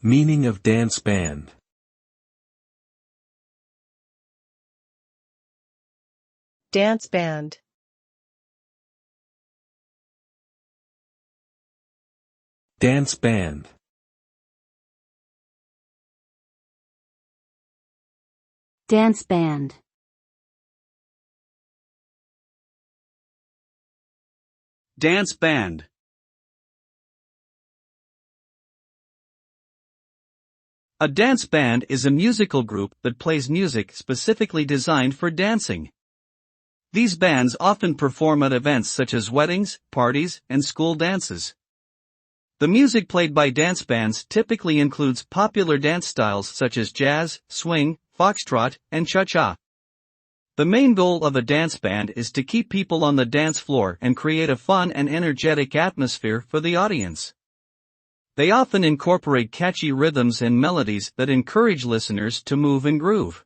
Meaning of dance band. Dance band. Dance band. Dance band. Dance band. A dance band is a musical group that plays music specifically designed for dancing. These bands often perform at events such as weddings, parties, and school dances. The music played by dance bands typically includes popular dance styles such as jazz, swing, foxtrot, and cha-cha. The main goal of a dance band is to keep people on the dance floor and create a fun and energetic atmosphere for the audience. They often incorporate catchy rhythms and melodies that encourage listeners to move and groove.